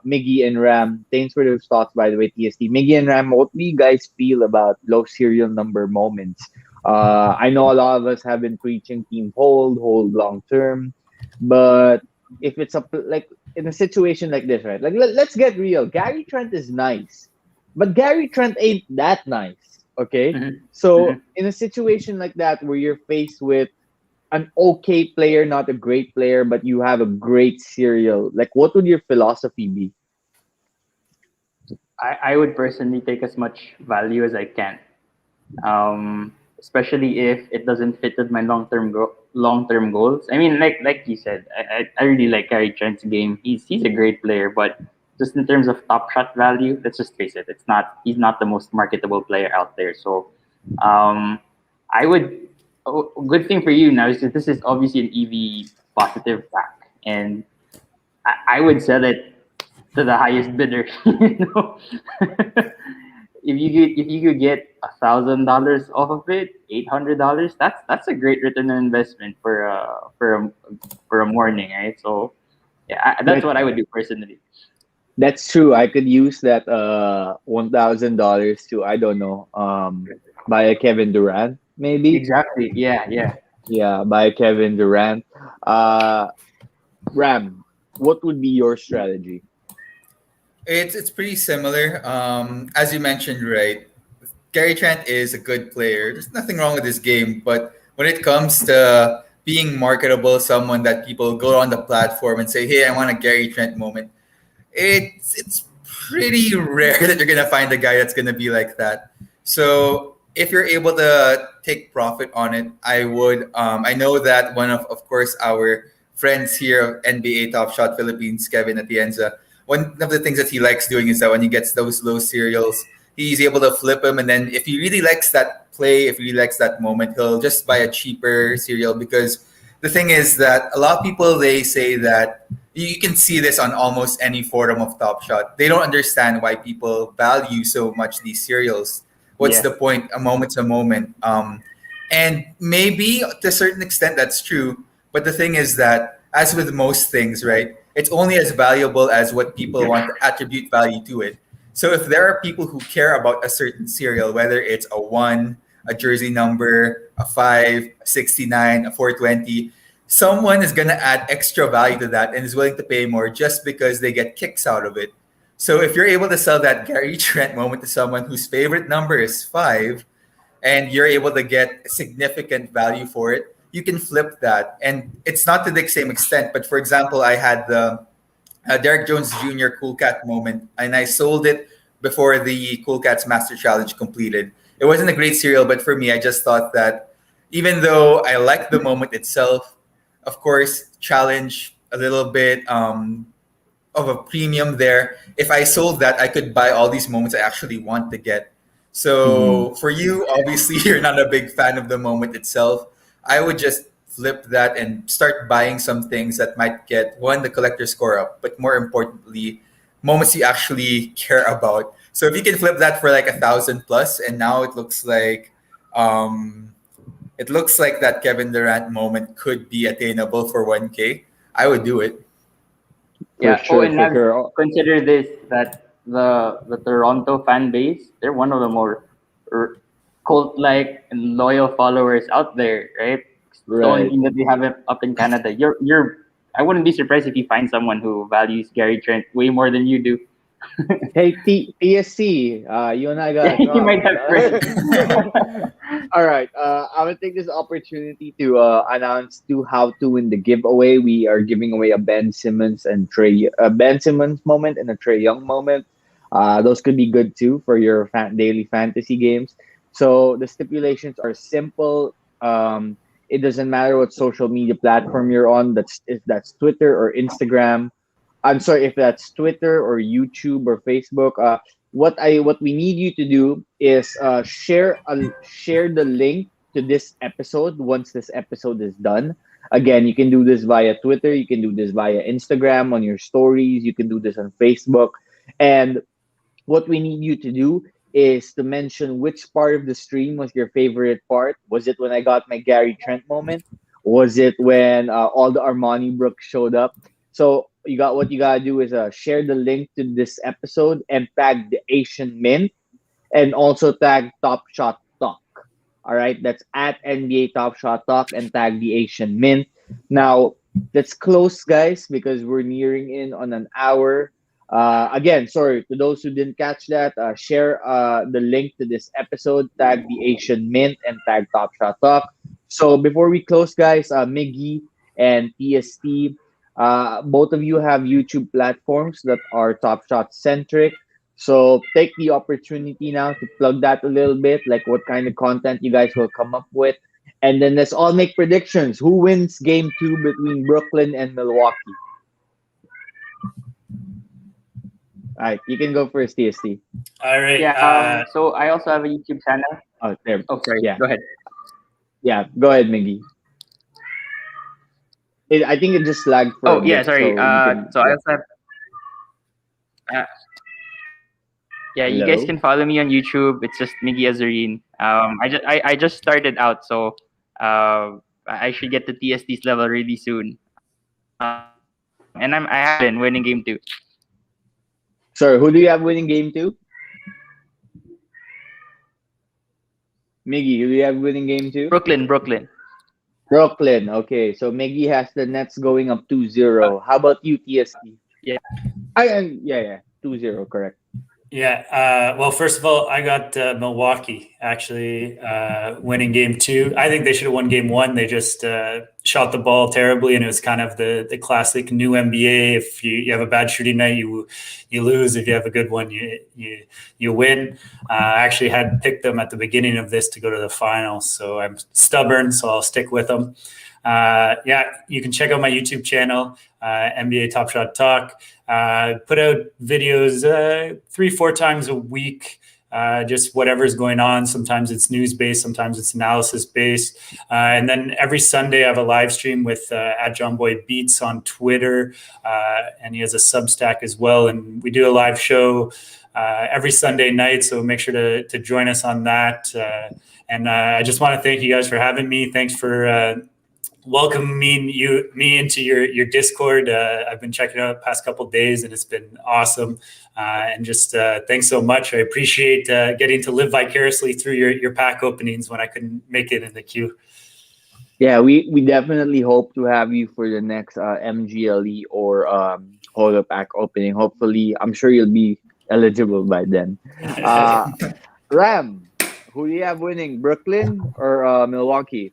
Miggy and Ram, thanks for those thoughts, by the way, TST. Miggy and Ram, what do you guys feel about low serial number moments? I know a lot of us have been preaching team hold long term, but if it's like in a situation like this, right? Like let's get real. Gary Trent is nice, but Gary Trent ain't that nice. Okay, so in a situation like that where you're faced with an okay player, not a great player, but you have a great serial, like what would your philosophy be? I would personally take as much value as I can, especially if it doesn't fit with my long term goals. I mean, like you said, I really like Gary Trent's game. He's a great player, but just in terms of top shot value, let's just face it, he's not the most marketable player out there. So, I would. Good thing for you now is that this is obviously an EV positive pack, and I would sell it to the highest bidder. If you could get $1,000 off of it, $800, that's a great return on investment for a morning, right? So yeah, that's what I would do personally. That's true. I could use that $1,000 to, I don't know, buy a Kevin Durant maybe. Exactly. Yeah. Yeah. Yeah, buy a Kevin Durant. Ram, what would be your strategy? It's pretty similar. As you mentioned, right? Gary Trent is a good player. There's nothing wrong with his game, but when it comes to being marketable, someone that people go on the platform and say, "Hey, I want a Gary Trent moment," it's pretty rare that you're gonna find a guy that's gonna be like that. So if you're able to take profit on it, I would. I know that one of course, our friends here, NBA Top Shot Philippines, Kevin Atienza, one of the things that he likes doing is that when he gets those low serials, he's able to flip them. And then if he really likes that play, if he really likes that moment, he'll just buy a cheaper serial. Because the thing is that a lot of people, they say that you can see this on almost any forum of Top Shot. They don't understand why people value so much these serials. What's Yeah. the point? A moment's a moment. And maybe to a certain extent that's true. But the thing is that, as with most things, right, it's only as valuable as what people want to attribute value to it. So if there are people who care about a certain serial, whether it's a 1, a jersey number, a 5, a 69, a 420, someone is going to add extra value to that and is willing to pay more just because they get kicks out of it. So if you're able to sell that Gary Trent moment to someone whose favorite number is 5, and you're able to get significant value for it, you can flip that. And it's not to the same extent, but for example, I had the Derek Jones Jr. Cool Cat moment, and I sold it before the Cool Cats Master Challenge completed. It wasn't a great cereal, but for me, I just thought that even though I liked the moment itself, of course, challenge a little bit of a premium there. If I sold that, I could buy all these moments I actually want to get. So for you, obviously, you're not a big fan of the moment itself. I would just flip that and start buying some things that might get one, the collector score up, but more importantly, moments you actually care about. So if you can flip that for like 1,000 plus, and now um, it looks like that Kevin Durant moment could be attainable for 1K. I would do it. Yeah. sure, And for I've sure. consider this that the Toronto fan base, they're one of the more cult like and loyal followers out there, right? It's the only Right. thing that they have up in Canada. You're I wouldn't be surprised if you find someone who values Gary Trent way more than you do. Hey, TSC, you and I got a You might problem. have friends. All right. I'm gonna take this opportunity to announce to how to win the giveaway. We are giving away a Ben Simmons moment and a Trey Young moment. Those could be good too for your daily fantasy games. So the stipulations are simple. It doesn't matter what social media platform you're on. If that's Twitter or Instagram. I'm sorry if that's Twitter or YouTube or Facebook. What we need you to do is share the link to this episode once this episode is done. Again, you can do this via Twitter, you can do this via Instagram on your stories, you can do this on Facebook, and what we need you to do is to mention which part of the stream was your favorite part. Was it when I got my Gary Trent moment? Was it when all the Armani Brooks showed up? So what you gotta do is share the link to this episode and tag the Asian Mint and also tag Top Shot Talk. All right, that's at NBA Top Shot Talk and tag the Asian Mint. Now let's close, guys, because we're nearing in on an hour. Again, sorry to those who didn't catch that. Share the link to this episode, tag the Asian Mint, and tag Top Shot Talk. So before we close, guys, Miggy and TST, both of you have YouTube platforms that are Top Shot centric. So take the opportunity now to plug that a little bit, like what kind of content you guys will come up with. And then let's all make predictions. Who wins game two between Brooklyn and Milwaukee? All right, you can go first, TST. All right. Yeah. So I also have a YouTube channel. Oh, there. Oh, sorry. Yeah. Go ahead. Yeah, go ahead, Miggy. I think it just lagged for a Oh, yeah. bit. Sorry. So, So I also have. Uh, yeah, you guys hello? can follow me on YouTube. It's just Miggy Azurin. I just started out, so I should get to TST's level really soon. And I have been winning game 2. Sorry, who do you have winning game two? Miggy, who do you have winning game two? Brooklyn. Brooklyn. Okay, so Miggy has the Nets going up 2-0. How about you, TST? Yeah. Yeah, 2-0, correct. Yeah. Well, first of all, I got Milwaukee actually winning game 2. I think they should have won game 1. They just shot the ball terribly, and it was kind of the classic new NBA. If you have a bad shooting night, you lose. If you have a good one, you win. I actually had picked them at the beginning of this to go to the finals, so I'm stubborn, so I'll stick with them. Yeah, you can check out my YouTube channel, NBA Top Shot Talk. Put out videos 3-4 times a week, just whatever's going on. Sometimes it's news based, sometimes it's analysis based. And then every Sunday I have a live stream with at John Boy Beats on Twitter, and he has a Substack as well. And we do a live show every Sunday night, so make sure to join us on that. And I just want to thank you guys for having me. Thanks for welcome me into your Discord. I've been checking it out the past couple of days, and it's been awesome. And just thanks so much. I appreciate getting to live vicariously through your pack openings when I couldn't make it in the queue. Yeah, we definitely hope to have you for the next MGLE or Holo Pack opening. Hopefully, I'm sure you'll be eligible by then. Ram, Who do you have winning, Brooklyn or Milwaukee?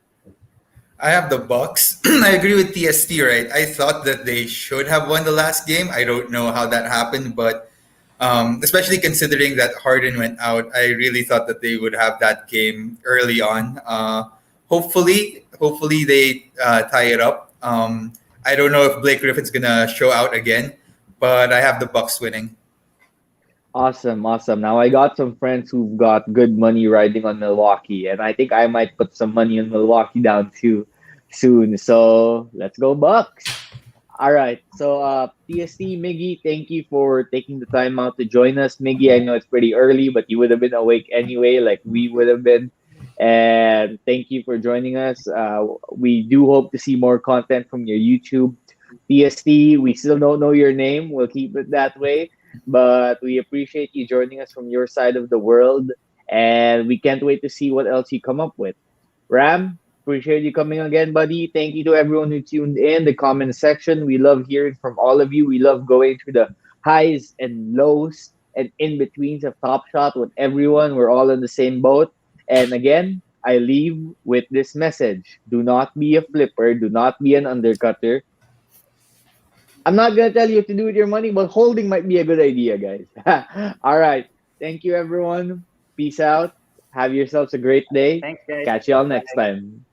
I have the Bucks. I agree with TST, right? I thought that they should have won the last game. I don't know how that happened, but especially considering that Harden went out, I really thought that they would have that game early on. Hopefully they tie it up. I don't know if Blake Griffin's gonna show out again, but I have the Bucks winning. Awesome, awesome. Now I got some friends who've got good money riding on Milwaukee, and I think I might put some money on Milwaukee down too soon. So let's go Bucks. All right. So TST Miggy, thank you for taking the time out to join us. Miggy, I know it's pretty early, but you would have been awake anyway, like we would have been. And thank you for joining us. We do hope to see more content from your YouTube. TST, we still don't know your name. We'll keep it that way. But we appreciate you joining us from your side of the world. And we can't wait to see what else you come up with. Ram, appreciate you coming again, buddy. Thank you to everyone who tuned in the comment section. We love hearing from all of you. We love going through the highs and lows and in-betweens of Top Shot with everyone. We're all in the same boat. And again, I leave with this message. Do not be a flipper. Do not be an undercutter. I'm not going to tell you what to do with your money, but holding might be a good idea, guys. All right. Thank you, everyone. Peace out. Have yourselves a great day. Thanks, guys. Catch y'all next time.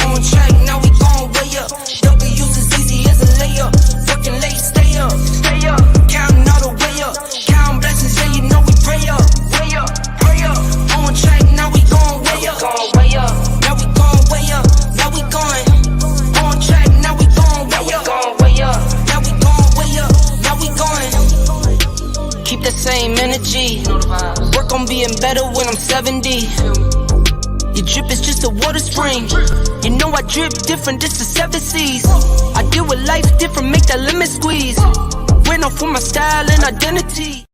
On track, now we gon' way up. W's as easy as a layup. Working late, stay up. Counting all the way up. Counting blessings, yeah, you know we pray up. Pray up. On track, now we gon' way up. Now we gon' way up. Now we going. On track, now we gon' way up. Now we gon' way up. Now we going. Keep the same energy. Work on being better when I'm 70. Your drip is just a water spring. You know I drip different, this is 7 seas. I deal with life different, make that limit squeeze. Went off for my style and identity.